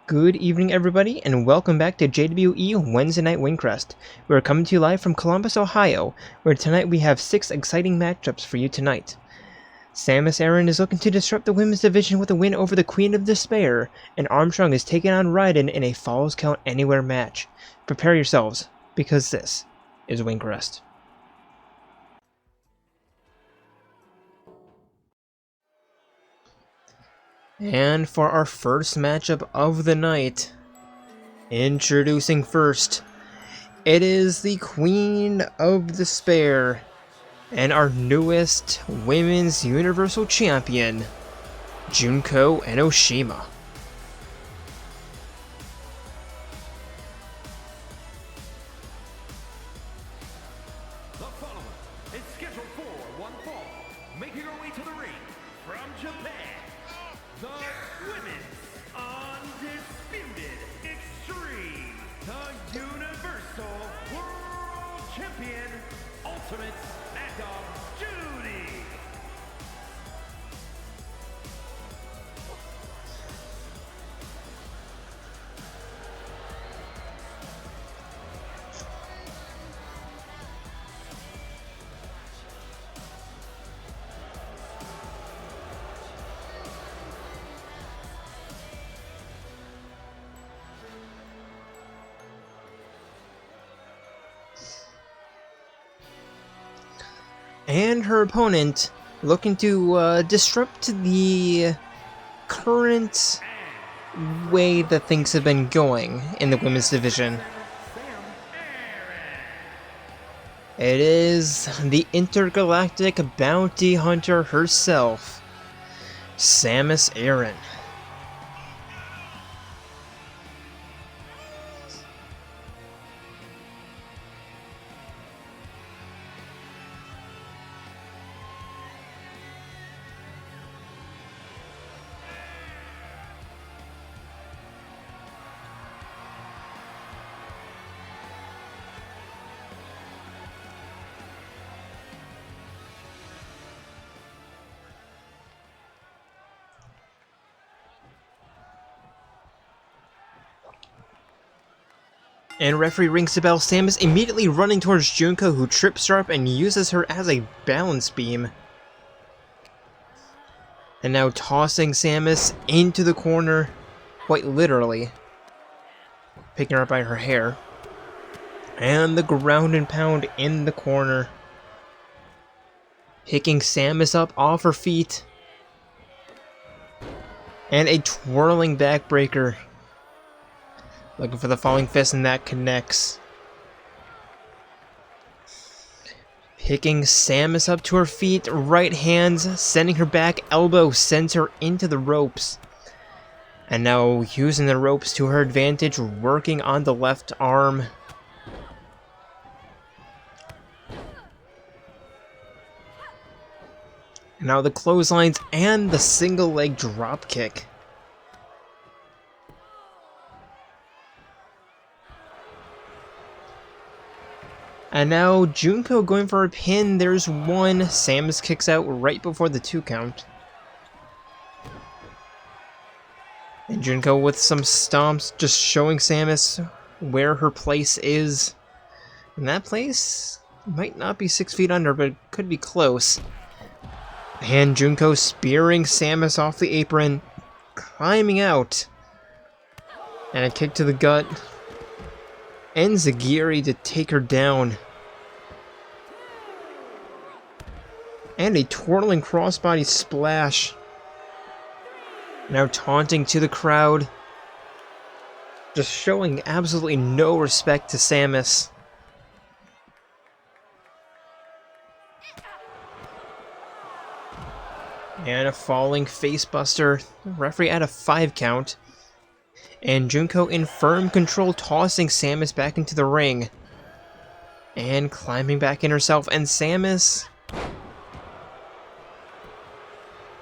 Good evening, everybody, and welcome back to JWE Wednesday Night Wingcrest. We're coming to you live from Columbus, Ohio, where tonight we have 6 exciting matchups for you tonight. Samus Aran is looking to disrupt the women's division with a win over the Queen of Despair, and Armstrong is taking on Raiden in a Falls Count Anywhere match. Prepare yourselves, because this is Wingcrest. And for our first matchup of the night, introducing first, it is the Queen of Despair and our newest Women's Universal Champion, Junko Enoshima. The following is scheduled for one fall, making her way to the ring from Japan, the Women's Undisputed Extreme, the Universal World Champion, Ultimate Smackdown Judy. And her opponent looking to disrupt the current way that things have been going in the women's division. It is the Intergalactic Bounty Hunter herself, Samus Aran. And referee rings the bell, Samus immediately running towards Junko, who trips her up and uses her as a balance beam. And now tossing Samus into the corner, quite literally. Picking her up by her hair. And the ground and pound in the corner. Picking Samus up off her feet. And a twirling backbreaker. Looking for the falling fist, and that connects. Picking Samus up to her feet, right hands, sending her back, elbow sends her into the ropes. And now using the ropes to her advantage, working on the left arm. And now the clotheslines and the single leg drop kick. And now Junko going for a pin. There's one. Samus kicks out right before the 2 count. And Junko with some stomps, just showing Samus where her place is. And that place might not be 6 feet under, but it could be close. And Junko spearing Samus off the apron, climbing out. And a kick to the gut. And Zagiri to take her down. And a twirling crossbody splash. Now taunting to the crowd. Just showing absolutely no respect to Samus. And a falling facebuster. Referee at a 5 count. And Junko in firm control, tossing Samus back into the ring. And climbing back in herself. And Samus...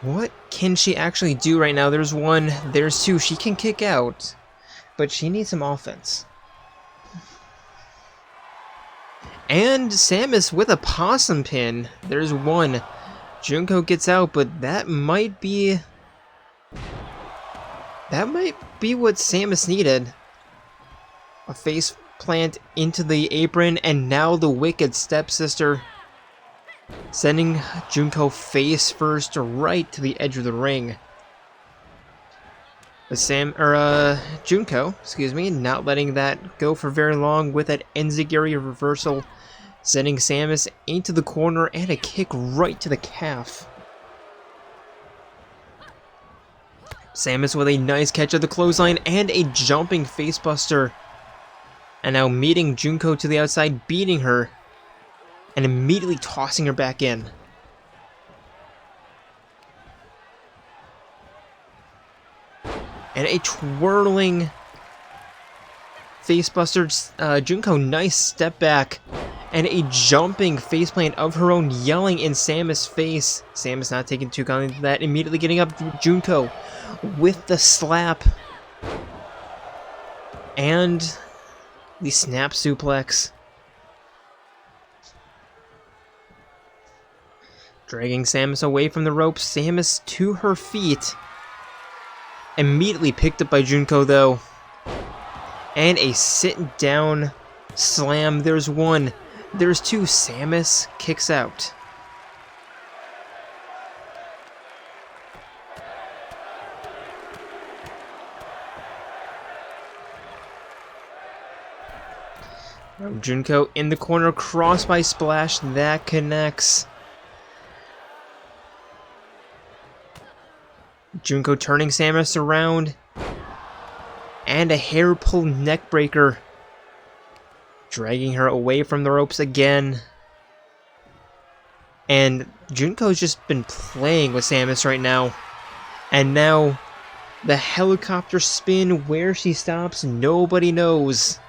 what can she actually do right now? There's 1, there's 2. She can kick out. But she needs some offense. And Samus with a possum pin. There's 1. Junko gets out, but that might be That might be what Samus needed. A face plant into the apron, and now the wicked stepsister, sending Junko face first right to the edge of the ring. Junko, excuse me, not letting that go for very long with that enziguri reversal, sending Samus into the corner and a kick right to the calf. Samus with a nice catch of the clothesline and a jumping facebuster. And now meeting Junko to the outside, beating her, and immediately tossing her back in. And a twirling facebuster. Junko, nice step back. And a jumping faceplant of her own, yelling in Samus' face. Samus not taking too kindly to that, immediately getting up Junko with the slap. And the snap suplex. Dragging Samus away from the ropes, Samus to her feet. Immediately picked up by Junko though. And a sit down slam. There's one. There's two. Samus kicks out. Junko in the corner, cross by splash, that connects. Junko turning Samus around, and a hair pull neck breaker, dragging her away from the ropes again. And Junko's just been playing with Samus right now. And now the helicopter spin, where she stops, nobody knows.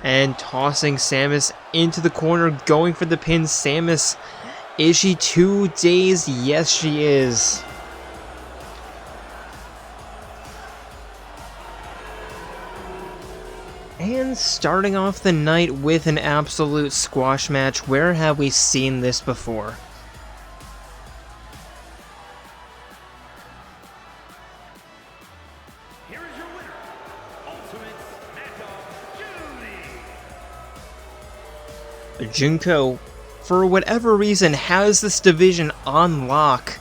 And tossing Samus into the corner, going for the pin. Samus, is she 2 days? Yes, she is. And starting off the night with an absolute squash match. Where have we seen this before? Here is your winner, Ultimate Smackdown, JWE. Junko, for whatever reason, has this division on lock.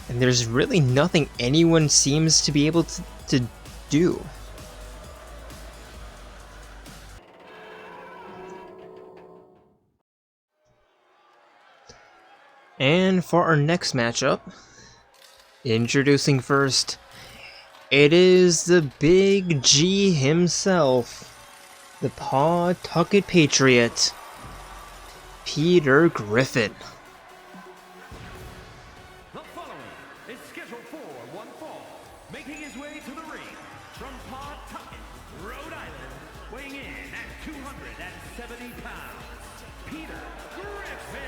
And there's really nothing anyone seems to be able to do. And for our next matchup, introducing first, it is the Big G himself, the Pawtucket Patriot, Peter Griffin. The following is scheduled for one fall, making his way to the ring from Pawtucket, Rhode Island, weighing in at 270 pounds, Peter Griffin.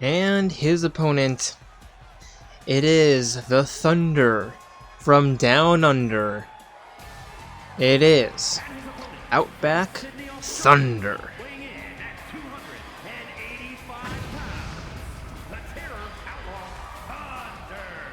And his opponent, it is the Thunder from Down Under. It is Outback Thunder. Weighing in at 285 pounds, the Terror Outlaw Thunder.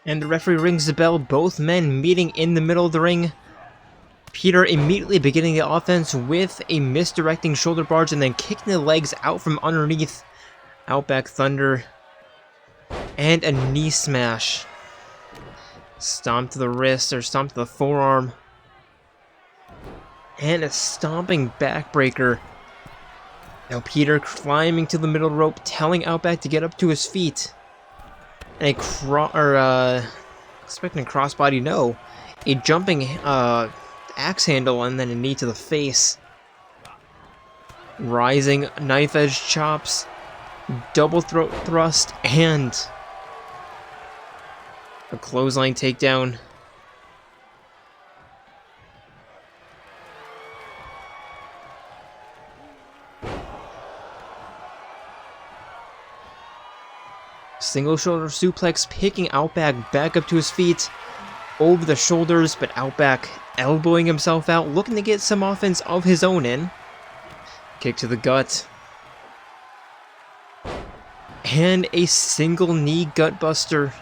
And the referee rings the bell, both men meeting in the middle of the ring. Peter immediately beginning the offense with a misdirecting shoulder barge and then kicking the legs out from underneath. Outback Thunder. And a knee smash. Stomp to the wrist or stomp to the forearm. And a stomping backbreaker. Now Peter climbing to the middle rope, telling Outback to get up to his feet. And expecting a crossbody, no. A jumping axe handle and then a knee to the face. Rising knife edge chops, double throat thrust, and a clothesline takedown. Single shoulder suplex, picking Outback back up to his feet, over the shoulders, but Outback elbowing himself out, looking to get some offense of his own in. Kick to the gut. And a single knee gut buster.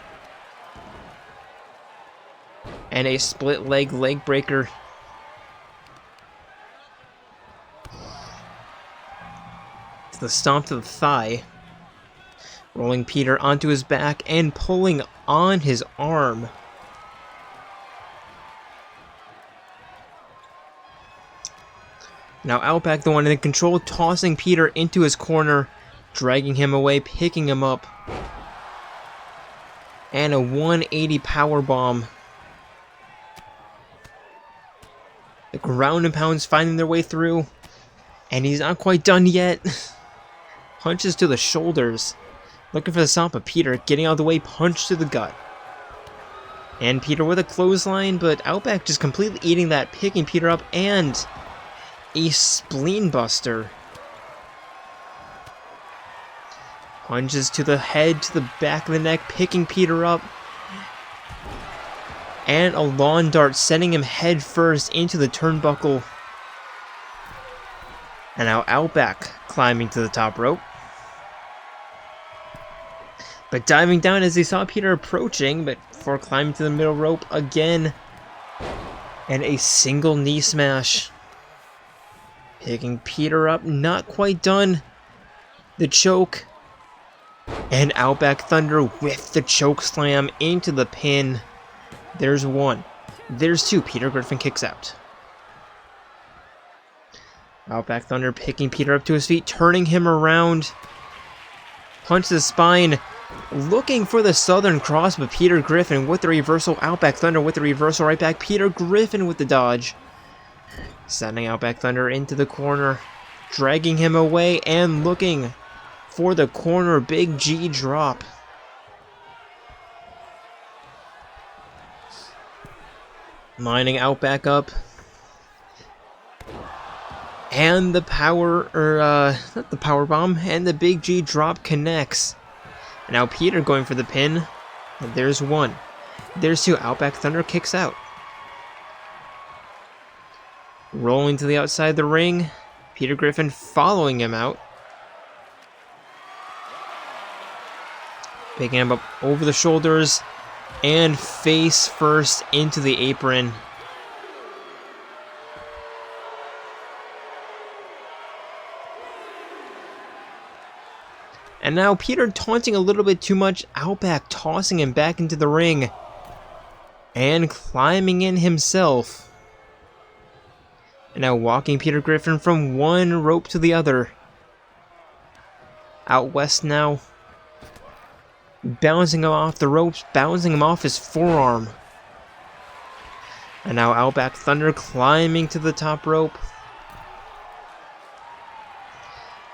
And a split leg breaker. To the stomp to the thigh. Rolling Peter onto his back and pulling on his arm. Now Outback, the one in control, tossing Peter into his corner, dragging him away, picking him up. And a 180 powerbomb. The ground and pounds finding their way through. And he's not quite done yet. Punches to the shoulders. Looking for the stomp, but Peter getting out of the way, punch to the gut. And Peter with a clothesline, but Outback just completely eating that, picking Peter up, and a spleen buster. Punches to the head, to the back of the neck, picking Peter up. And a lawn dart, sending him head first into the turnbuckle. And now Outback climbing to the top rope. But diving down as he saw Peter approaching, but before climbing to the middle rope again. And a single knee smash. Picking Peter up, not quite done. The choke. And Outback Thunder with the choke slam into the pin. There's one. There's two. Peter Griffin kicks out. Outback Thunder picking Peter up to his feet, turning him around. Punch to the spine. Looking for the Southern Cross, but Peter Griffin with the reversal. Outback Thunder with the reversal right back. Peter Griffin with the dodge. Sending Outback Thunder into the corner. Dragging him away and looking for the corner Big G drop. Lining Outback up. And the not the power bomb, and the Big G drop connects. And now Peter going for the pin. And there's one. There's two. Outback Thunder kicks out. Rolling to the outside of the ring. Peter Griffin following him out. Picking him up over the shoulders. And face first into the apron. And now Peter taunting a little bit too much. Outback tossing him back into the ring. And climbing in himself. And now walking Peter Griffin from one rope to the other. Out west now. Bouncing him off the ropes. Bouncing him off his forearm. And now Outback Thunder climbing to the top rope.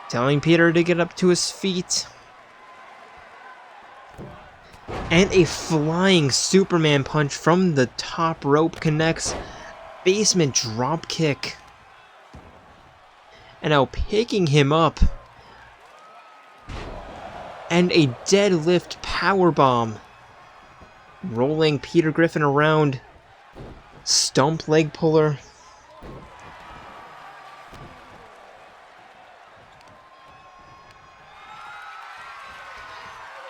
Telling Peter to get up to his feet. And a flying Superman punch from the top rope connects. Basement drop kick. And now picking him up. And a deadlift powerbomb. Rolling Peter Griffin around. Stump leg puller.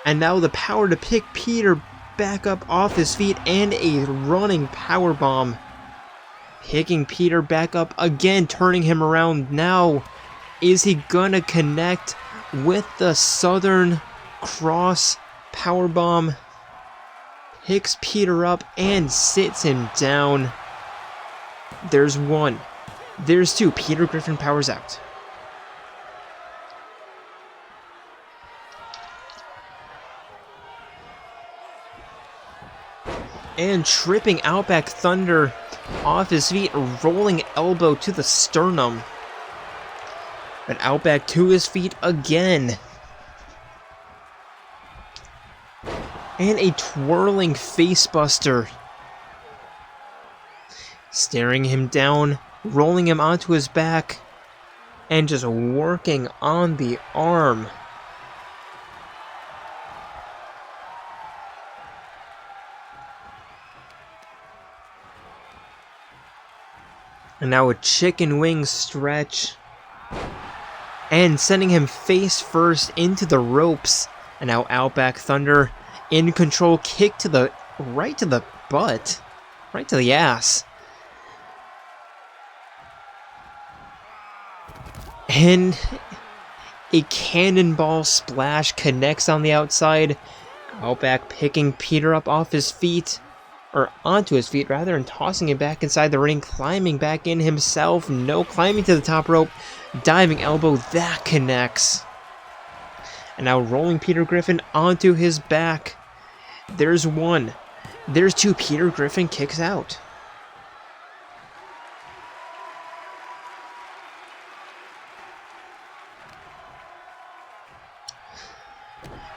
And now the power to pick Peter back up off his feet, and a running power bomb. Picking Peter back up again, turning him around. Now, is he gonna connect with the Southern Cross power bomb? Picks Peter up and sits him down. There's one. There's two. Peter Griffin powers out. And tripping Outback Thunder off his feet, rolling elbow to the sternum. But Outback to his feet again. And a twirling facebuster. Staring him down, rolling him onto his back, and just working on the arm. And now a chicken wing stretch. And sending him face first into the ropes. And now Outback Thunder in control, kick to the right to the butt. Right to the ass. And a cannonball splash connects on the outside. Outback picking Peter up off his feet. Or onto his feet rather, and tossing him back inside the ring, climbing back in himself. No, climbing to the top rope, diving elbow, that connects. And now rolling Peter Griffin onto his back. There's one. There's two. Peter Griffin kicks out.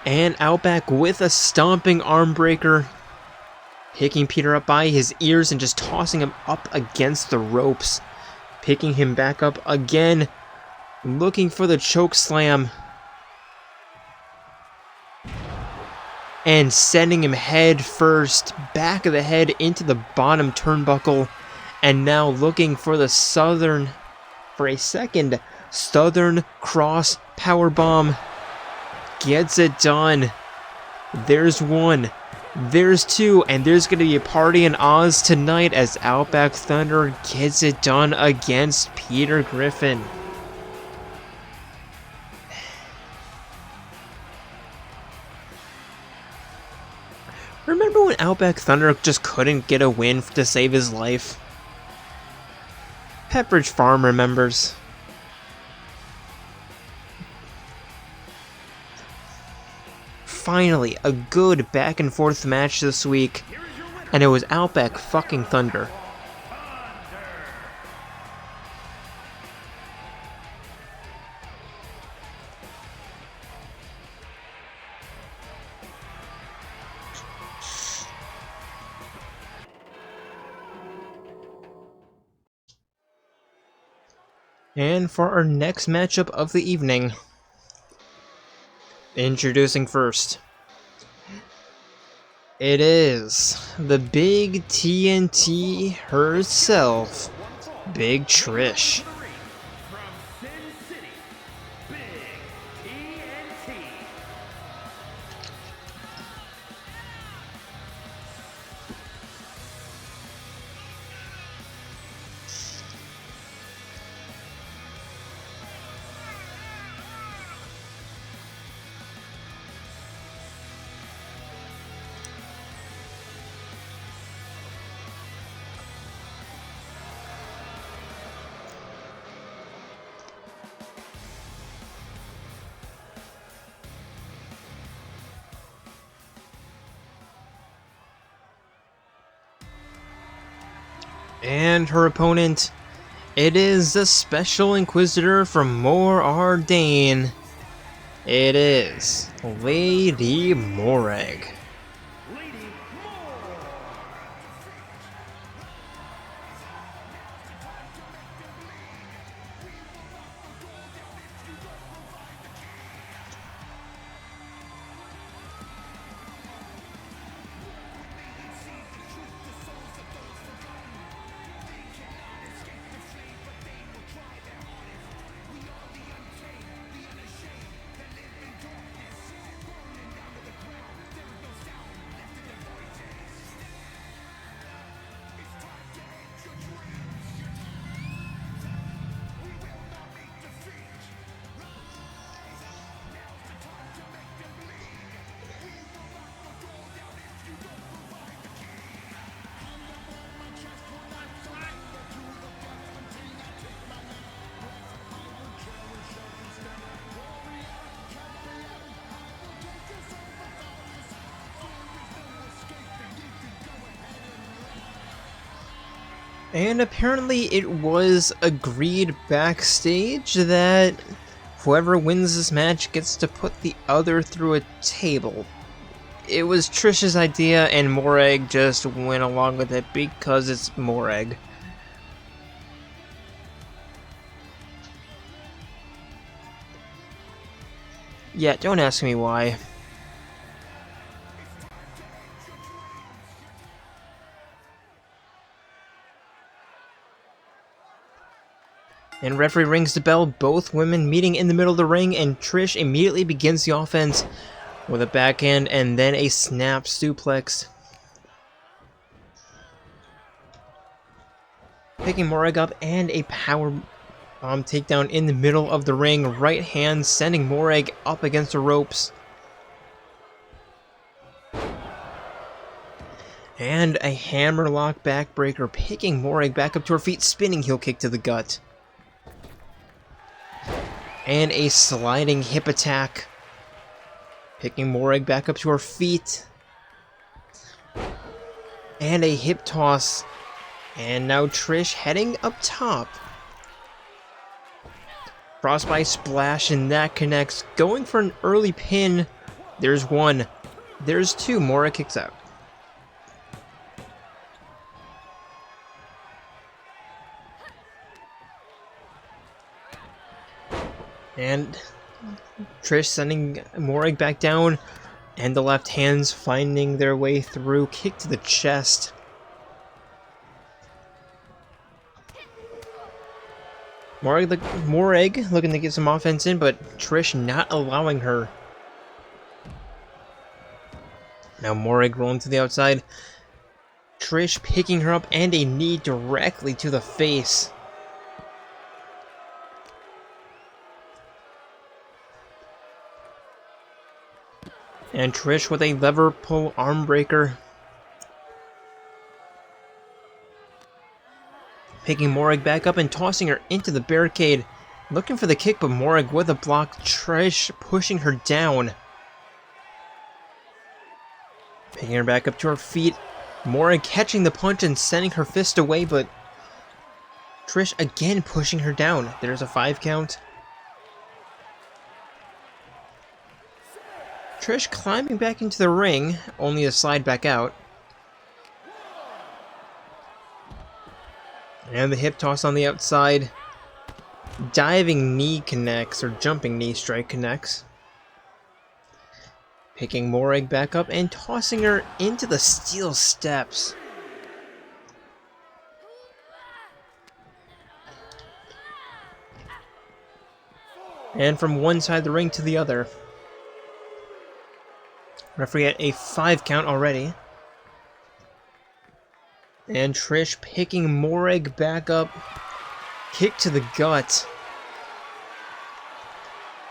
And Outback with a stomping arm breaker. Picking Peter up by his ears and just tossing him up against the ropes. Picking him back up again. Looking for the choke slam. And sending him head first. Back of the head into the bottom turnbuckle. And now looking for the for a second, Southern Cross powerbomb. Gets it done. There's one. There's two, and there's going to be a party in Oz tonight as Outback Thunder gets it done against Peter Griffin. Remember when Outback Thunder just couldn't get a win to save his life? Pepperidge Farm remembers. Finally, a good back and forth match this week, and it was Outback fucking Thunder. And for our next matchup of the evening, introducing first, it is the big TNT herself, Big Trish. And her opponent, it is the Special Inquisitor from More Ardain. It is Lady Morag. And apparently it was agreed backstage that whoever wins this match gets to put the other through a table. It was Trish's idea and Morag just went along with it because it's Morag. Yeah, don't ask me why. And referee rings the bell, both women meeting in the middle of the ring, and Trish immediately begins the offense with a backhand and then a snap suplex. Picking Morag up and a power bomb takedown in the middle of the ring. Right hand sending Morag up against the ropes. And a hammerlock backbreaker, picking Morag back up to her feet, spinning heel kick to the gut. And a sliding hip attack, picking Morag back up to her feet. And a hip toss. And now Trish heading up top. Frostbite splash and that connects. Going for an early pin. There's one. There's two. Morag kicks out. And Trish sending Morag back down, and the left hands finding their way through. Kick to the chest. Morag looking to get some offense in, but Trish not allowing her. Now Morag rolling to the outside. Trish picking her up and a knee directly to the face. And Trish with a lever pull arm breaker. Picking Morag back up and tossing her into the barricade. Looking for the kick, but Morag with a block. Trish pushing her down. Picking her back up to her feet. Morag catching the punch and sending her fist away, but Trish again pushing her down. There's a 5 count. Trish climbing back into the ring, only to slide back out. And the hip toss on the outside. Diving knee connects, or jumping knee strike connects. Picking Morag back up and tossing her into the steel steps. And from one side of the ring to the other. Referee at a 5 count already. And Trish picking Morag back up. Kick to the gut.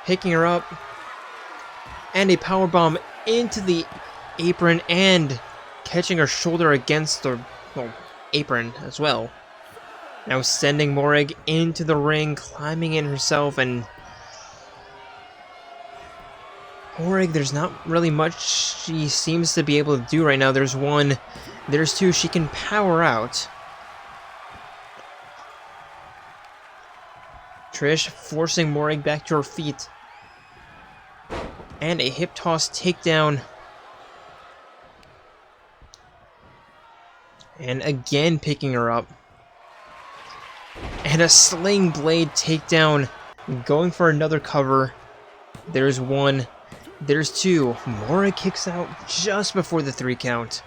Picking her up. And a powerbomb into the apron and catching her shoulder against the apron as well. Now sending Morag into the ring, climbing in herself, and Morag, there's not really much she seems to be able to do right now. There's one, there's two, she can power out. Trish forcing Morag back to her feet. And a hip toss takedown. And again picking her up. And a sling blade takedown. Going for another cover. There's one. There's two. Morag kicks out just before the 3 count.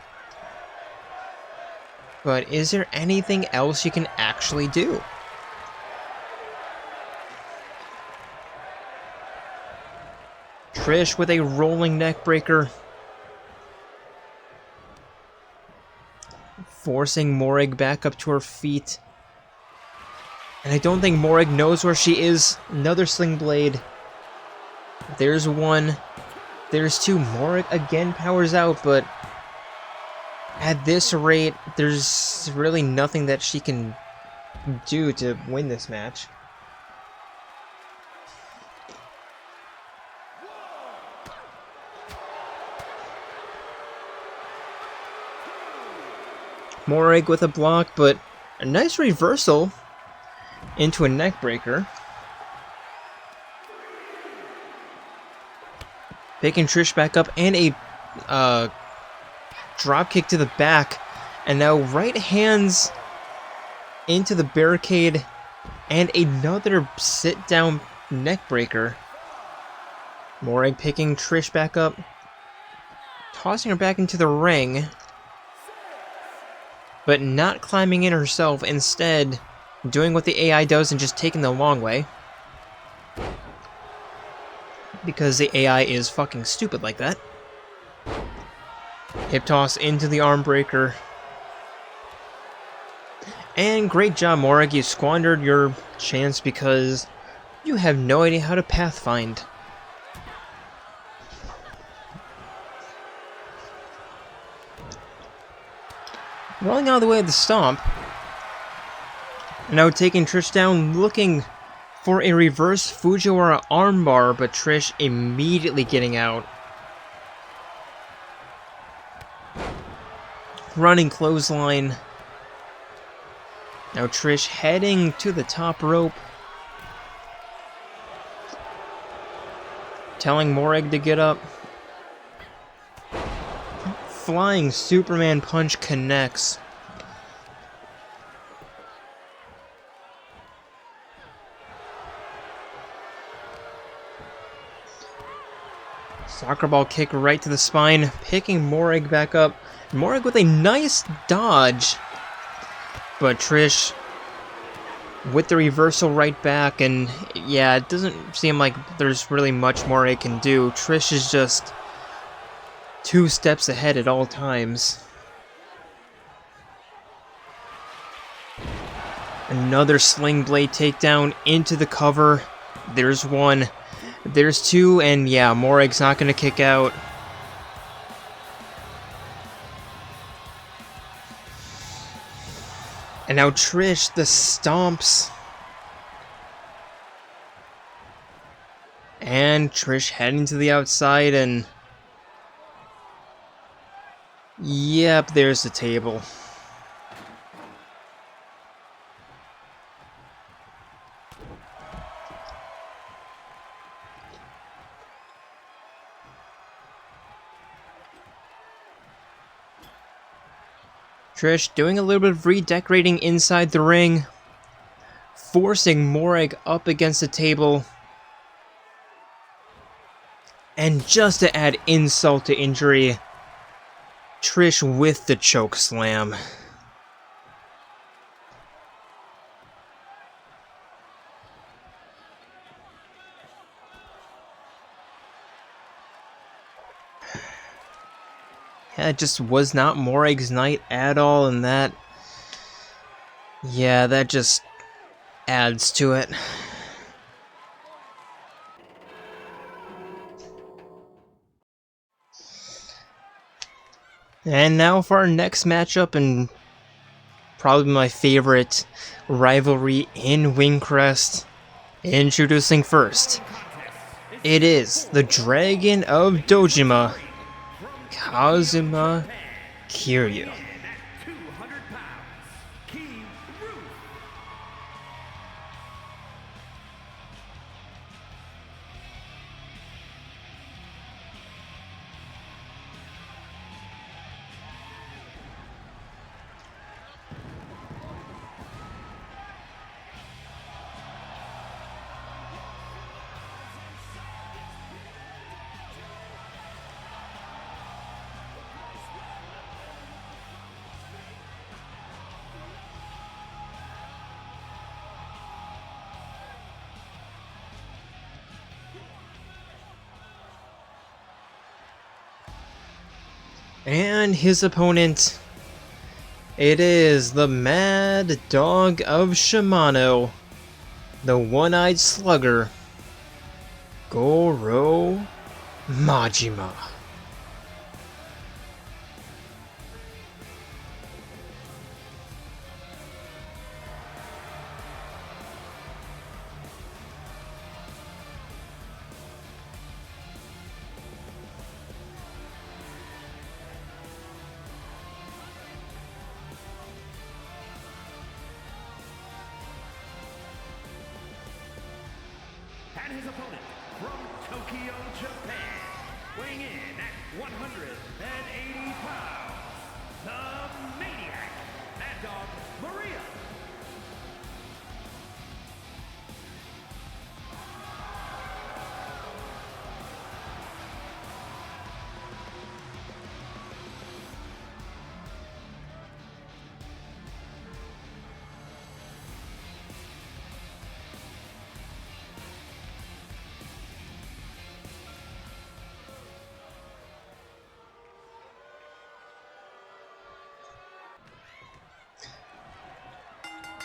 But is there anything else she can actually do? Trish with a rolling neck breaker. Forcing Morag back up to her feet. And I don't think Morag knows where she is. Another sling blade. There's one. There's two. Morag again powers out, but at this rate, there's really nothing that she can do to win this match. Morag with a block, but A nice reversal into a neck breaker. Picking Trish back up and a drop kick to the back. And now right hands into the barricade and another sit down neck breaker. Morag picking Trish back up, tossing her back into the ring, but not climbing in herself, instead doing what the AI does and just taking the long way. Because the AI is fucking stupid like that. Hip toss into the arm breaker. And great job, Morag. You squandered your chance because you have no idea how to pathfind. Rolling out of the way of the stomp. Now taking Trish down, looking for a reverse Fujiwara armbar, but Trish immediately getting out. Running clothesline. Now Trish heading to the top rope. Telling Morag to get up. Flying Superman punch connects. Soccer ball kick right to the spine, picking Morag back up. Morag with a nice dodge. But Trish with the reversal right back, and yeah, it doesn't seem like there's really much more it can do. Trish is just 2 steps ahead at all times. Another sling blade takedown into the cover. There's 1. There's 2, and yeah, Morag's not going to kick out. And now Trish, the stomps. And Trish heading to the outside, and yep, there's the table. Trish doing a little bit of redecorating inside the ring, forcing Morag up against the table. And just to add insult to injury, Trish with the choke slam. Yeah, it just was not Morag's night at all, and that, yeah, that just adds to it. And now for our next matchup, and probably my favorite rivalry in Wingcrest. Introducing first, it is the Dragon of Dojima, Kazuma Kiryu. And his opponent, it is the Mad Dog of Shimano, the one-eyed slugger, Goro Majima. And his opponent from Tokyo, Japan, weighing in at 180 pounds, the Maniac, Mad Dog Maria.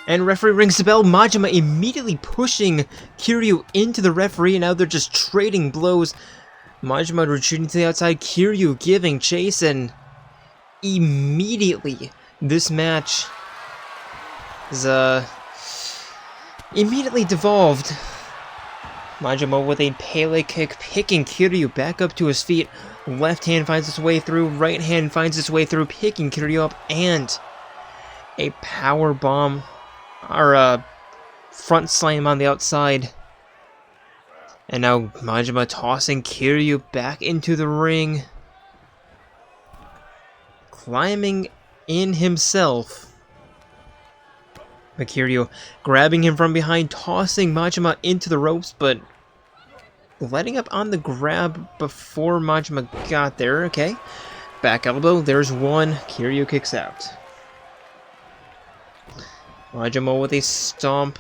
And referee rings the bell. Majima immediately pushing Kiryu into the referee, and now they're just trading blows. Majima retreating to the outside, Kiryu giving chase, and immediately this match is immediately devolved. Majima with a Pele kick, picking Kiryu back up to his feet. Left hand finds its way through, right hand finds its way through, picking Kiryu up, and a power bomb. Our front slam on the outside. And now Majima tossing Kiryu back into the ring. Climbing in himself. But Kiryu grabbing him from behind, tossing Majima into the ropes, but letting up on the grab before Majima got there. Okay. Back elbow, there's one. Kiryu kicks out. Majima with a stomp.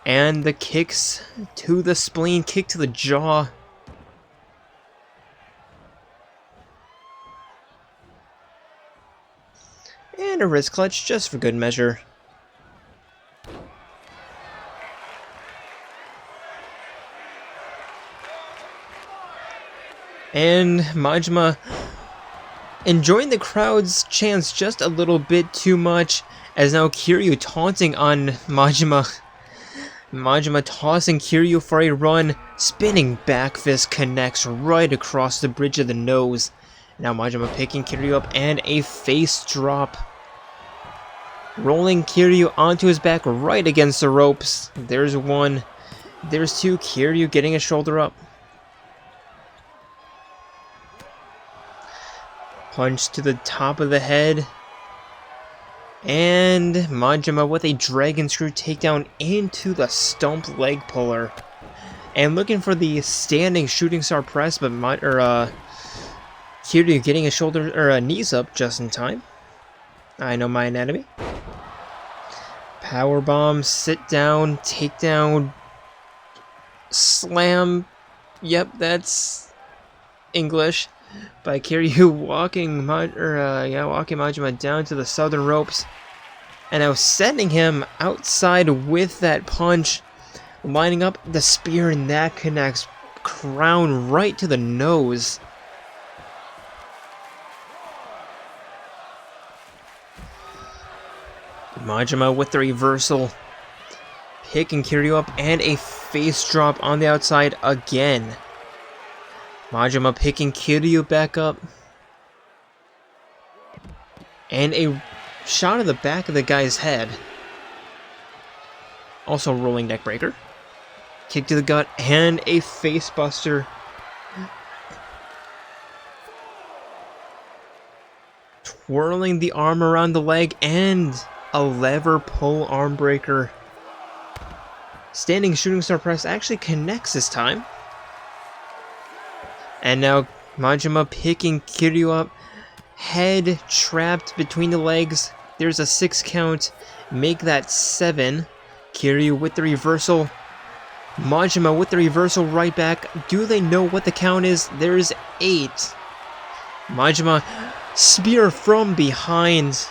And the kicks to the spleen, kick to the jaw. And a wrist clutch just for good measure. And Majima enjoying the crowd's chants just a little bit too much, as now Kiryu taunting on Majima. Majima tossing Kiryu for a run, spinning back fist connects right across the bridge of the nose. Now Majima picking Kiryu up and a face drop. Rolling Kiryu onto his back right against the ropes. There's one. There's two. Kiryu getting a shoulder up. Punch to the top of the head. And Majima with a dragon screw takedown into the stump leg puller. And looking for the standing shooting star press, but Kiryu getting his shoulder or knees up just in time. I know my anatomy. Power bomb, sit down, takedown, slam. Yep, that's English. By Kiryu walking Majima down to the southern ropes, and now sending him outside with that punch, lining up the spear, and that connects crown right to the nose. Majima with the reversal, picking Kiryu up, and a face drop on the outside again. Majima picking Kiryu back up. And a shot of the back of the guy's head. Also rolling neck breaker. Kick to the gut and a face buster. Twirling the arm around the leg and a lever pull arm breaker. Standing shooting star press actually connects this time. And now Majima picking Kiryu up, head trapped between the legs. There's a 6 count, make that 7. Kiryu with the reversal. Majima with the reversal right back. Do they know what the count is? There's 8. Majima spear from behind.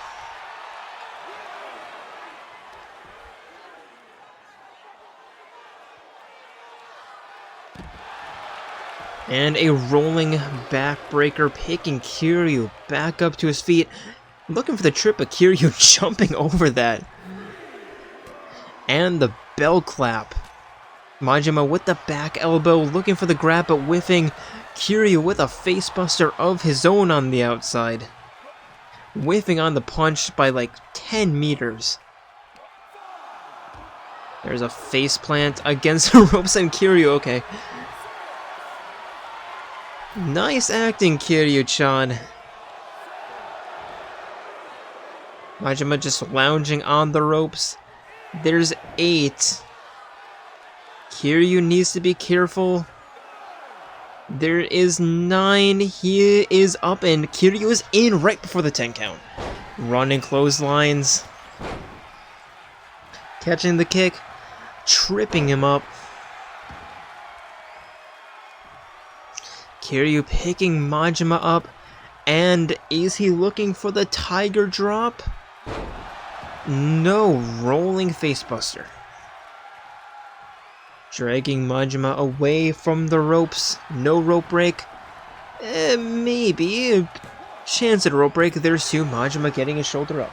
And a rolling backbreaker, picking Kiryu back up to his feet. Looking for the trip, but Kiryu jumping over that. And the bell clap. Majima with the back elbow, looking for the grab, but whiffing. Kiryu with a facebuster of his own on the outside. Whiffing on the punch by like 10 meters. There's a faceplant against the ropes and Kiryu, okay. Nice acting, Kiryu-chan. Majima just lounging on the ropes. There's 8. Kiryu needs to be careful. There is 9. He is up and Kiryu is in right before the 10 count. Running clotheslines. Catching the kick. Tripping him up. Kiryu picking Majima up. And is he looking for the tiger drop? No, rolling facebuster. Dragging Majima away from the ropes. No rope break. Maybe. A chance at a rope break. There's 2. Majima getting his shoulder up.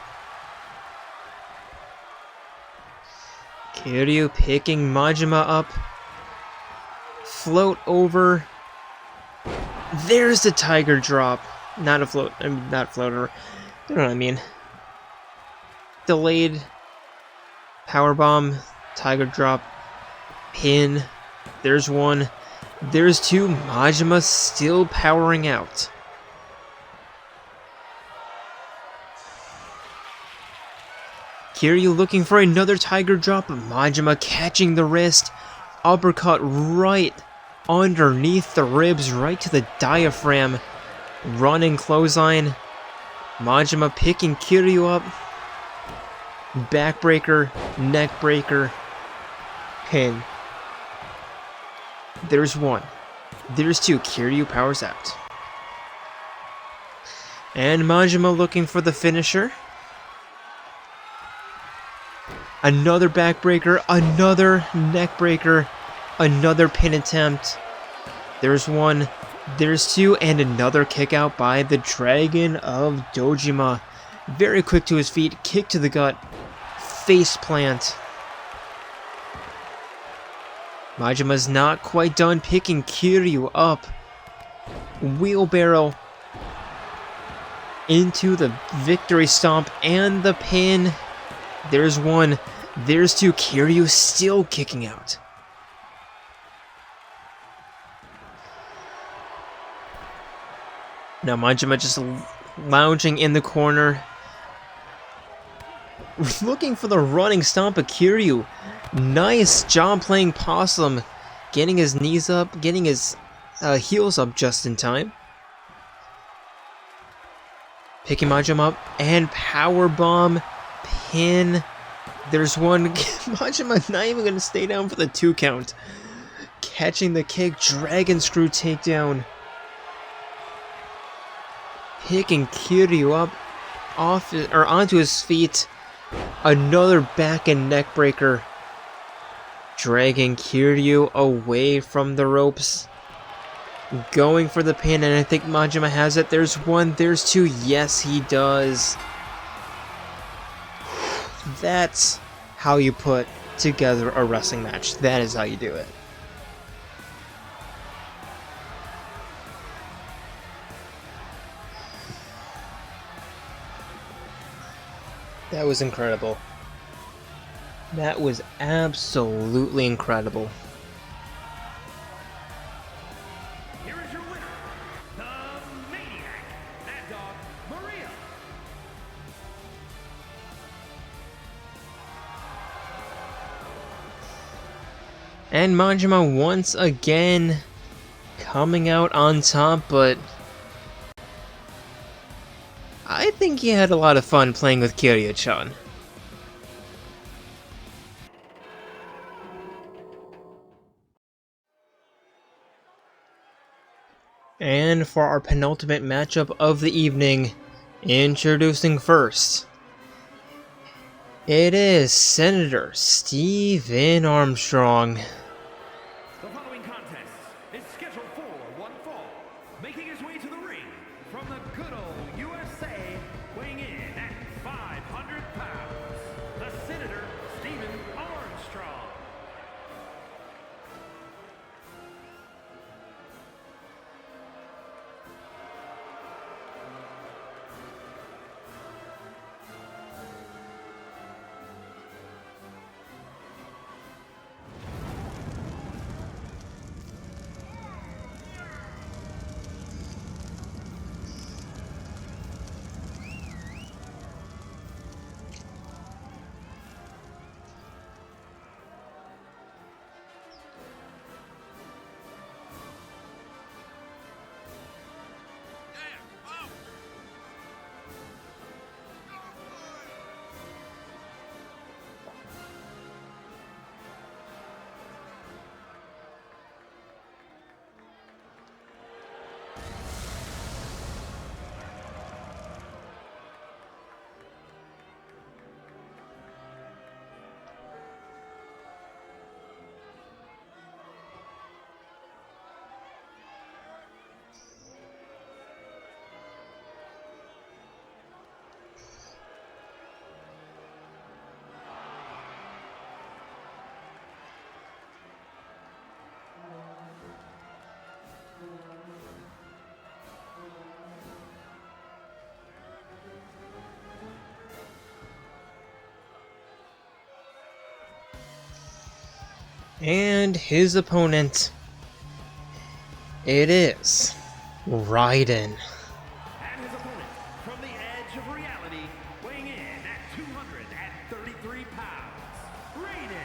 Kiryu picking Majima up. Float over. There's the tiger drop. Not a float. I mean, not floater. You know what I mean. Delayed. Powerbomb. Tiger drop. Pin. There's 1. There's 2. Majima still powering out. Kiryu looking for another tiger drop. Majima catching the wrist. Uppercut right underneath the ribs, right to the diaphragm. Running clothesline. Majima picking Kiryu up. Backbreaker, neckbreaker, pin. There's 1. There's 2. Kiryu powers out. And Majima looking for the finisher. Another backbreaker, another neckbreaker, another pin attempt. There's 1. There's 2, and another kick out by the Dragon of Dojima. Very quick to his feet, kick to the gut, face plant. Majima's not quite done picking Kiryu up. Wheelbarrow into the victory stomp and the pin. There's 1. There's 2. Kiryu still kicking out. Now Majima just lounging in the corner. Looking for the running stomp of Kiryu. Nice job playing possum. Getting his knees up, getting his heels up just in time. Picking Majima up and powerbomb. Pin. There's 1. Majima not even going to stay down for the 2 count. Catching the kick. Dragon screw takedown. Picking Kiryu up off or onto his feet. Another back and neck breaker. Dragging Kiryu away from the ropes. Going for the pin, and I think Majima has it. There's 1, there's 2. Yes, he does. That's how you put together a wrestling match. That is how you do it. That was incredible. That was absolutely incredible. Here is your winner, the Maniac, Mad Dog Maria. And Majima once again coming out on top, but I think he had a lot of fun playing with Kiryu-chan. And for our penultimate matchup of the evening, introducing first, it is Senator Steven Armstrong. The following contest is scheduled for one fall. Making his way to the ring from the good old USA, weighing in at 500 pounds, the Senator Steven Armstrong. And his opponent, it is Raiden. And his opponent, from the edge of reality, weighing in at 233 pounds, Raiden.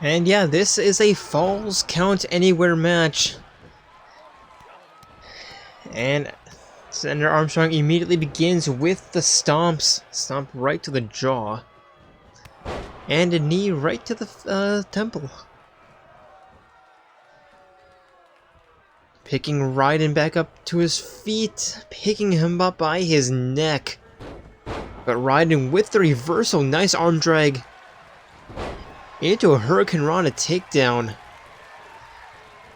And yeah, this is a Falls Count Anywhere match. And Senator Armstrong immediately begins with the stomps. Stomp right to the jaw. And a knee right to the temple. Picking Raiden back up to his feet. Picking him up by his neck. But Raiden with the reversal. Nice arm drag. Into a Hurricane Rana takedown.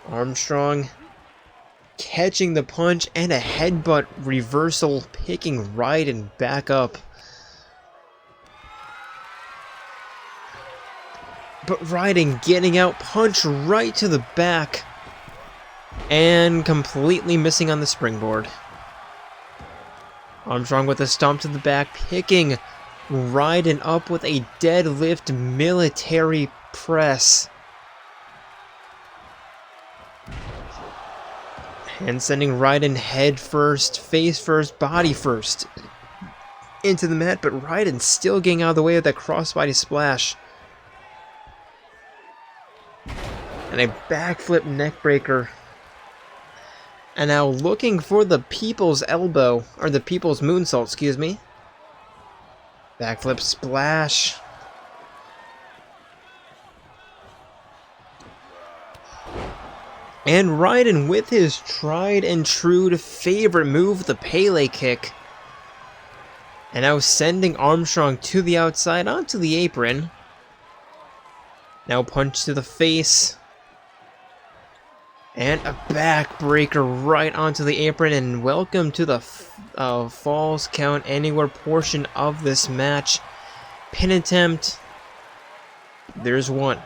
Armstrong catching the punch and a headbutt reversal, picking Raiden back up. But Raiden getting out, punch right to the back. And completely missing on the springboard. Armstrong with a stomp to the back, picking Raiden up with a deadlift military press. And sending Raiden head first, face first, body first into the mat, but Raiden still getting out of the way of that crossbody splash. And a backflip neckbreaker. And now looking for the people's elbow, or the people's moonsault, excuse me. Backflip splash. And Raiden with his tried and true favorite move, the Pele kick. And now sending Armstrong to the outside onto the apron. Now punch to the face. And a backbreaker right onto the apron, and welcome to the Falls Count Anywhere portion of this match. Pin attempt. There's one.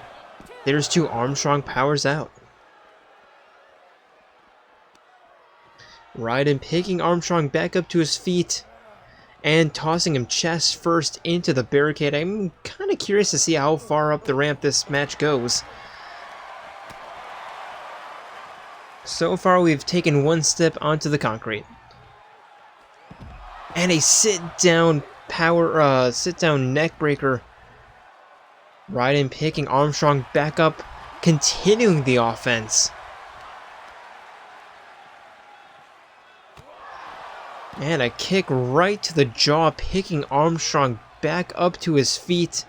There's two. Armstrong powers out. Raiden picking Armstrong back up to his feet and tossing him chest first into the barricade. I'm kind of curious to see how far up the ramp this match goes. So far, we've taken one step onto the concrete. And a sit-down neckbreaker. Raiden picking Armstrong back up, continuing the offense. And a kick right to the jaw, picking Armstrong back up to his feet.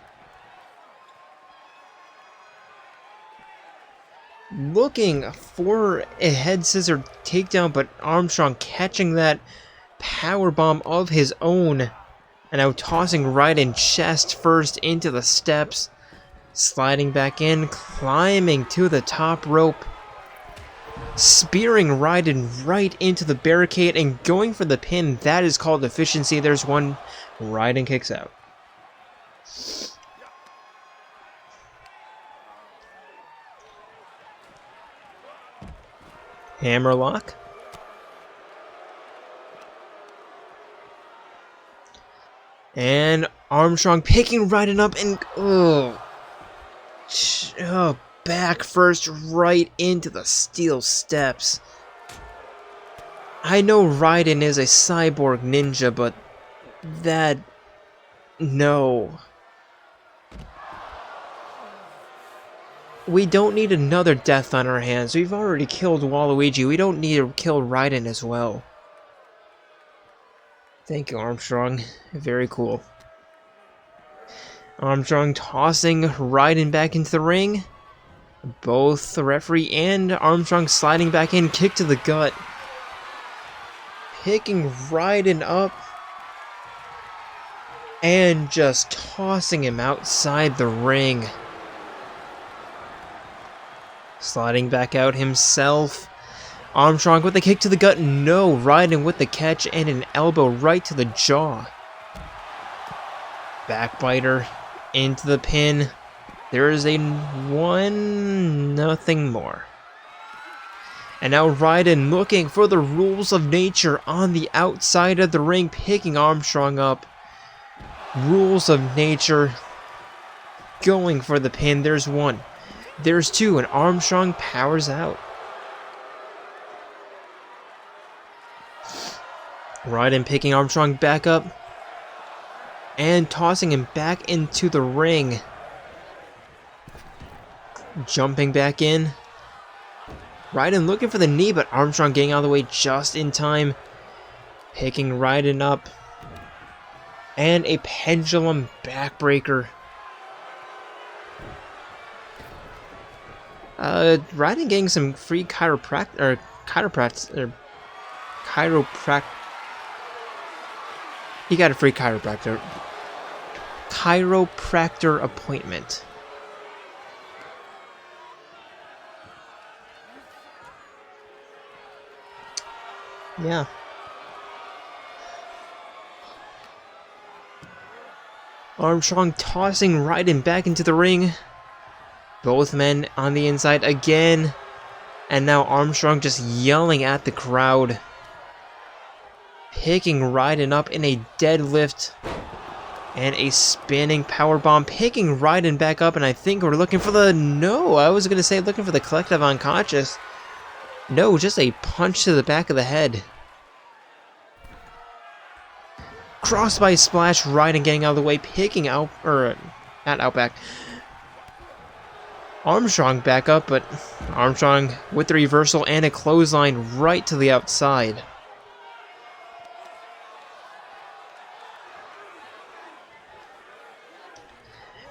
Looking for a head scissor takedown, but Armstrong catching that power bomb of his own. And now tossing Raiden chest first into the steps. Sliding back in, climbing to the top rope. Spearing Raiden right into the barricade and going for the pin. That is called efficiency. There's one. Raiden kicks out. Hammerlock. And Armstrong picking Raiden up and back first right into the steel steps. I know Raiden is a cyborg ninja, but no. We don't need another death on our hands. We've already killed Waluigi. We don't need to kill Raiden as well. Thank you, Armstrong. Very cool. Armstrong tossing Raiden back into the ring. Both the referee and Armstrong sliding back in. Kick to the gut. Picking Raiden up. And just tossing him outside the ring. Sliding back out himself. Armstrong with the kick to the gut. No, Raiden with the catch and an elbow right to the jaw. Backbiter into the pin. There is a 1-0 more. And now Raiden looking for the rules of nature on the outside of the ring, picking Armstrong up. Rules of nature going for the pin. There's one. There's two, and Armstrong powers out. Raiden picking Armstrong back up and tossing him back into the ring. Jumping back in. Raiden looking for the knee, but Armstrong getting out of the way just in time. Picking Raiden up. And a pendulum backbreaker. Raiden getting some free chiropractor. He got a free chiropractor appointment. Yeah. Armstrong tossing Raiden back into the ring. Both men on the inside again. And now Armstrong just yelling at the crowd. Picking Raiden up in a deadlift. And a spinning powerbomb. Picking Raiden back up, and I think we're looking for the... No, I was going to say looking for the collective unconscious. No, just a punch to the back of the head. Crossbody splash, Raiden getting out of the way, picking out... not Outback. Armstrong back up, but Armstrong with the reversal and a clothesline right to the outside.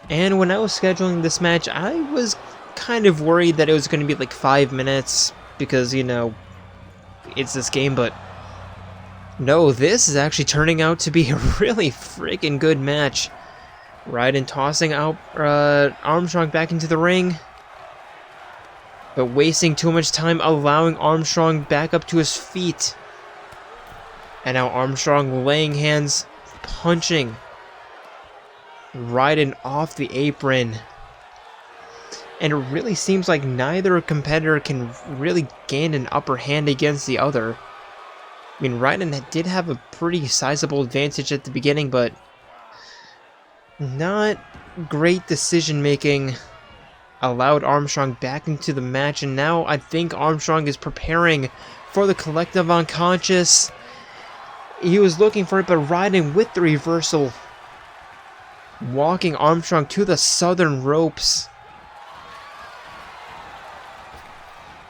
And when I was scheduling this match, I was kind of worried that it was going to be like 5 minutes because, you know, it's this game, but no, this is actually turning out to be a really freaking good match. Raiden tossing out Armstrong back into the ring, but wasting too much time, allowing Armstrong back up to his feet. And now Armstrong laying hands, punching Raiden off the apron. And it really seems like neither competitor can really gain an upper hand against the other. I mean, Raiden did have a pretty sizable advantage at the beginning, but not great decision making allowed Armstrong back into the match, and now I think Armstrong is preparing for the collective unconscious. He was looking for it, but Raiden with the reversal, walking Armstrong to the southern ropes.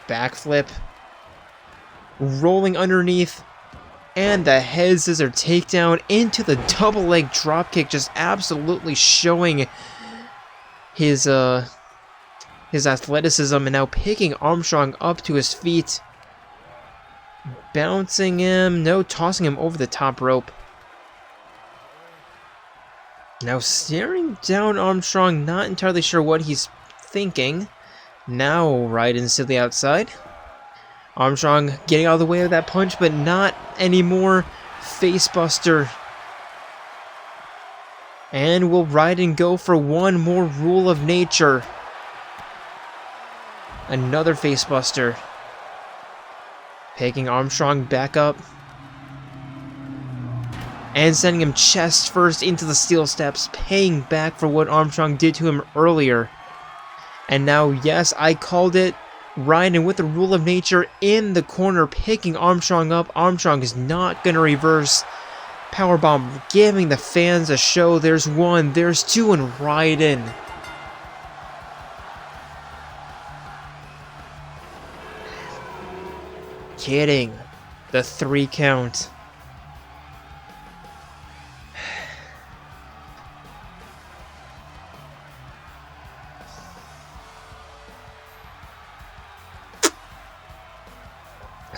Backflip, rolling underneath, and the head scissor takedown into the double leg dropkick, just absolutely showing his athleticism, and now picking Armstrong up to his feet, bouncing him, no, tossing him over the top rope. Now staring down Armstrong, not entirely sure what he's thinking. Now Raiden's to the outside. Armstrong getting out of the way of that punch, but not anymore. Facebuster. And will Raiden go for one more rule of nature? Another facebuster. Picking Armstrong back up. And sending him chest first into the steel steps, paying back for what Armstrong did to him earlier. And now, yes, I called it. Raiden with the rule of nature in the corner, picking Armstrong up. Armstrong is not going to reverse. Powerbomb, giving the fans a show. There's one, there's two, and Raiden. Kidding. The 3 count.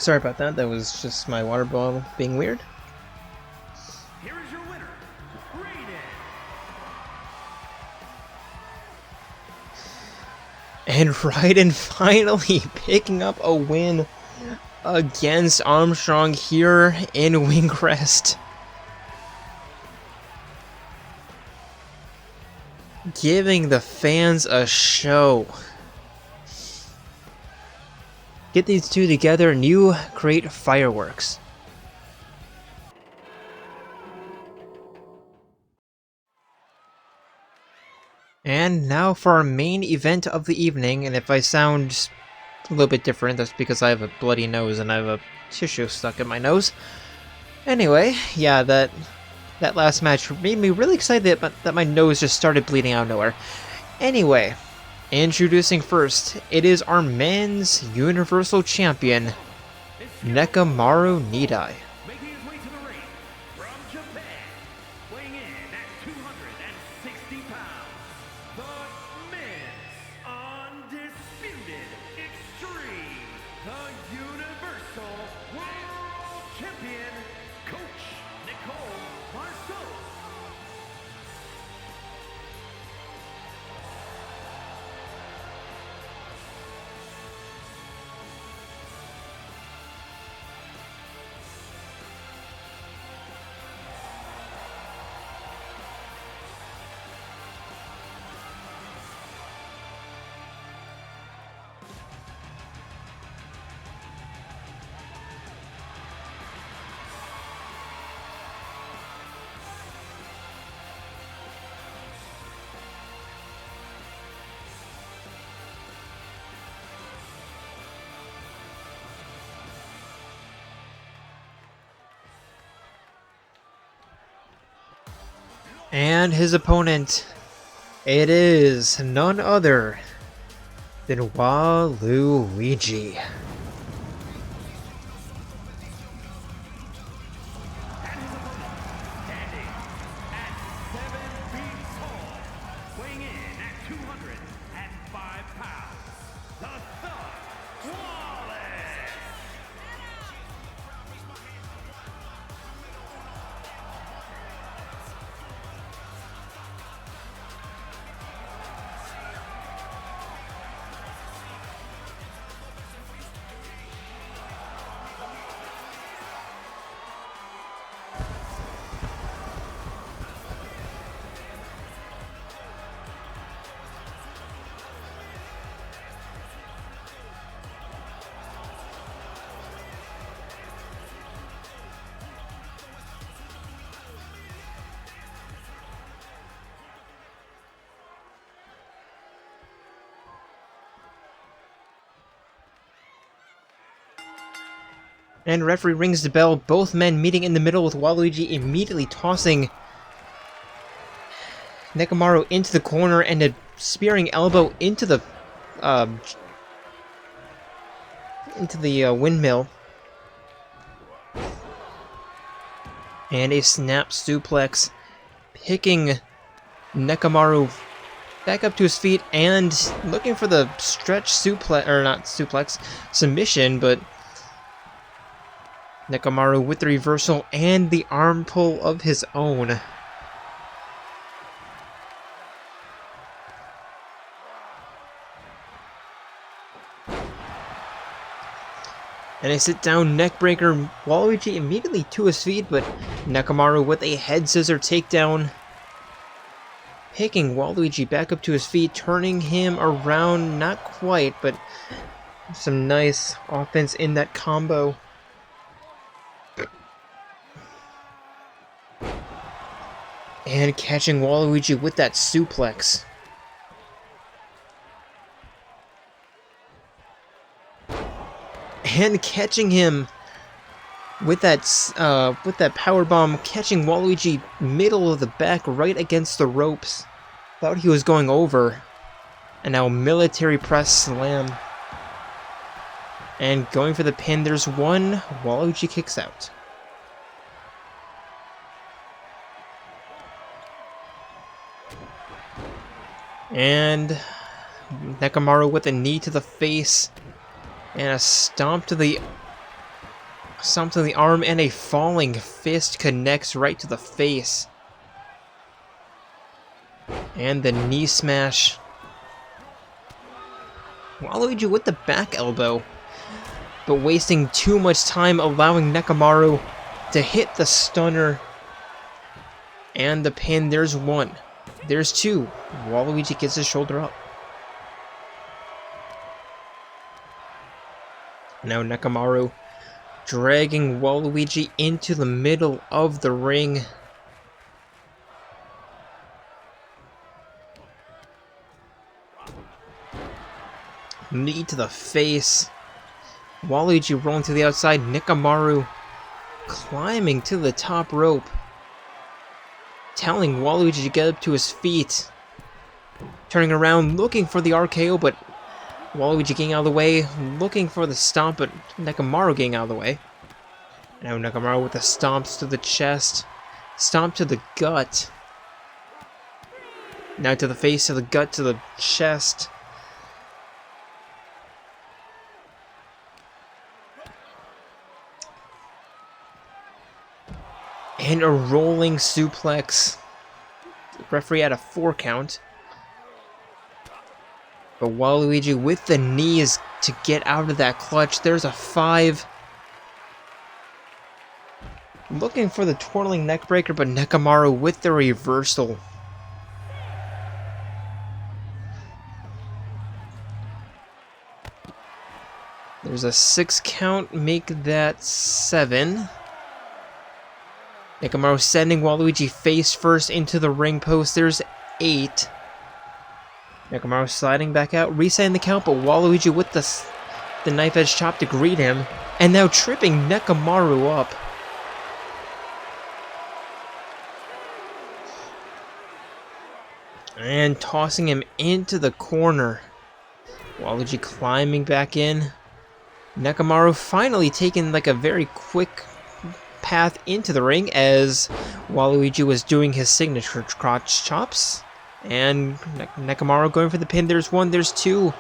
Sorry about that. That was just my water bottle being weird. Here is your winner, Raiden. And Raiden finally picking up a win against Armstrong here in Wingcrest. Giving the fans a show. Get these two together and you create fireworks. And now for our main event of the evening, and if I sound a little bit different, that's because I have a bloody nose and I have a tissue stuck in my nose. Anyway, yeah, that last match made me really excited that my nose just started bleeding out of nowhere. Anyway, introducing first, it is our men's Universal Champion, Nekomaru Nidai. Making his way to the ring from Japan, weighing in at 260 pounds, the men's undisputed extreme, the Universal World Champion, Coach Nekomaru. And his opponent, it is none other than Waluigi. Standing at 7 feet tall, weighing in at 205 pounds, the Thug Wallace. And referee rings the bell, both men meeting in the middle with Waluigi immediately tossing Nekomaru into the corner and a spearing elbow into the windmill. And a snap suplex, picking Nekomaru back up to his feet and looking for the stretch suplex, or not suplex, submission, but Nekomaru with the reversal and the arm pull of his own. And a sit-down neckbreaker. Waluigi immediately to his feet, but Nekomaru with a head scissor takedown, picking Waluigi back up to his feet, turning him around, not quite, but some nice offense in that combo. And catching Waluigi with that suplex. And catching him with that power bomb, catching Waluigi middle of the back right against the ropes. Thought he was going over. And now military press slam. And going for the pin, there's one. Waluigi kicks out. And Nekomaru with a knee to the face and a stomp to the Stomp to the arm, and a falling fist connects right to the face. And the knee smash. Waluigi with the back elbow, but wasting too much time, allowing Nekomaru to hit the stunner and the pin. There's one. There's two. Waluigi gets his shoulder up. Now Nekomaru dragging Waluigi into the middle of the ring. Knee to the face. Waluigi rolling to the outside. Nekomaru climbing to the top rope, telling Waluigi to get up to his feet. Turning around, looking for the RKO, but Waluigi getting out of the way, looking for the stomp, but Nekomaru getting out of the way. Now Nekomaru with the stomps to the chest, stomp to the gut. Now to the face, to the gut, to the chest. And a rolling suplex. The referee had a 4 count. But Waluigi with the knees to get out of that clutch. There's a 5. Looking for the twirling neckbreaker, but Nekomaru with the reversal. There's a 6 count, make that 7. Nekomaru sending Waluigi face first into the ring post. There's 8. Nekomaru sliding back out, resetting the count, but Waluigi with the knife edge chop to greet him. And now tripping Nekomaru up. And tossing him into the corner. Waluigi climbing back in. Nekomaru finally taking like a very quick path into the ring as Waluigi was doing his signature crotch chops. And Nekomaru going for the pin. There's 1, there's 2.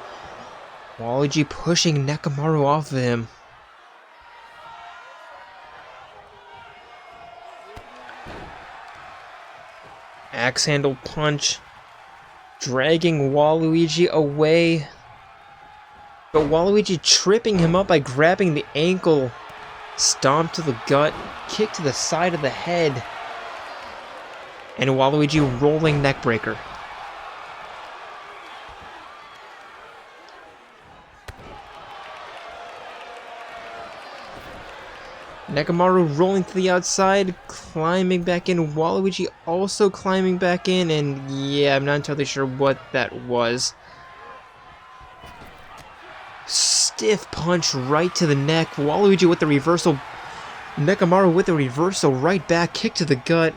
Waluigi pushing Nekomaru off of him. Axe handle punch. Dragging Waluigi away. But Waluigi tripping him up by grabbing the ankle. Stomp to the gut. Kick to the side of the head. And Waluigi rolling neckbreaker. Nekomaru rolling to the outside, climbing back in. Waluigi also climbing back in, and yeah, I'm not entirely sure what that was. Stiff punch right to the neck. Waluigi with the reversal. Nekomaru with the reversal right back. Kick to the gut.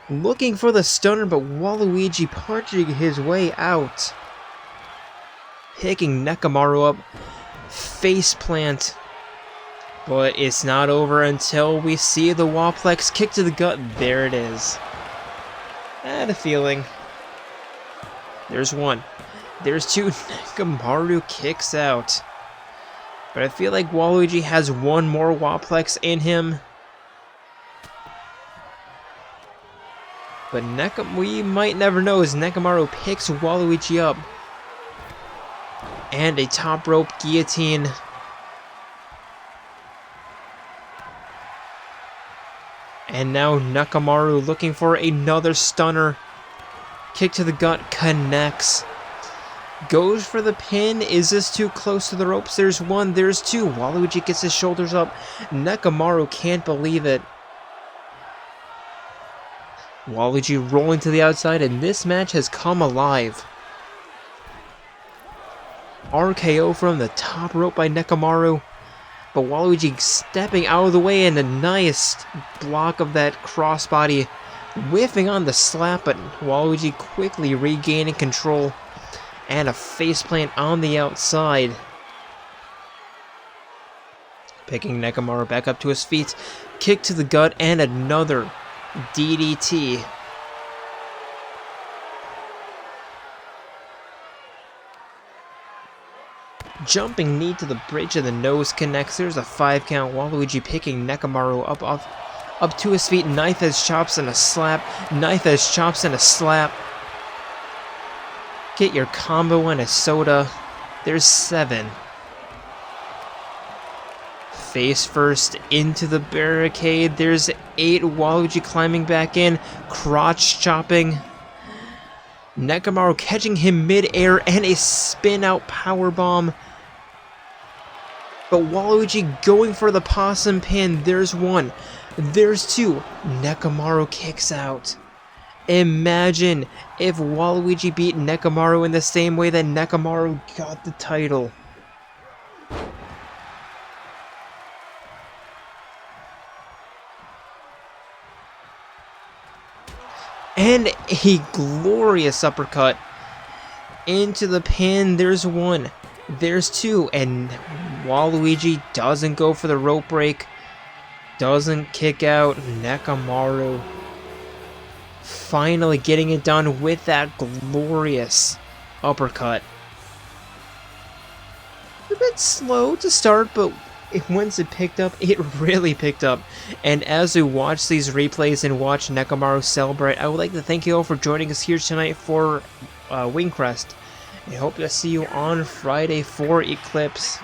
Looking for the stunner, but Waluigi punching his way out. Picking Nekomaru up. Face plant. But it's not over until we see the Waplex kick to the gut. There it is. I had a feeling. There's 1. There's 2. Nekomaru kicks out. But I feel like Waluigi has 1 more Waplex in him. But we might never know as Nekomaru picks Waluigi up. And a top rope guillotine. And now Nekomaru looking for another stunner. Kick to the gut, connects. Goes for the pin. Is this too close to the ropes? There's 1, there's 2. Waluigi gets his shoulders up. Nekomaru can't believe it. Waluigi rolling to the outside, and this match has come alive. RKO from the top rope by Nekomaru. But Waluigi stepping out of the way, and a nice block of that crossbody. Whiffing on the slap, but Waluigi quickly regaining control. And a faceplant on the outside. Picking Nekomaru back up to his feet. Kick to the gut, and another DDT. Jumping knee to the bridge of the nose connects. There's a 5 count. Waluigi picking Nekomaru up to his feet. Knife as chops and a slap. Knife as chops and a slap. Get your combo and a soda. There's 7. Face first into the barricade. There's 8. Waluigi climbing back in. Crotch chopping. Nekomaru catching him mid-air and a spin-out powerbomb. But Waluigi going for the possum pin. There's 1. There's 2. Nekomaru kicks out. Imagine if Waluigi beat Nekomaru in the same way that Nekomaru got the title. And a glorious uppercut into the pin. There's 1. There's 2. And Waluigi doesn't go for the rope break. Doesn't kick out. Nekomaru finally getting it done with that glorious uppercut. A bit slow to start, but once it picked up, it really picked up. And as we watch these replays and watch Nekomaru celebrate, I would like to thank you all for joining us here tonight for Wingcrest. I hope to see you on Friday for Eclipse.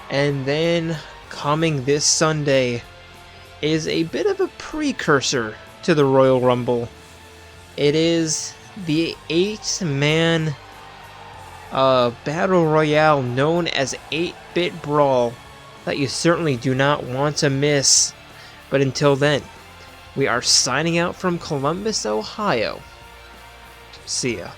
And then coming this Sunday is a bit of a precursor to the Royal Rumble. It is the 8-man Battle Royale known as 8-Bit Brawl that you certainly do not want to miss. But until then, we are signing out from Columbus, Ohio. See ya.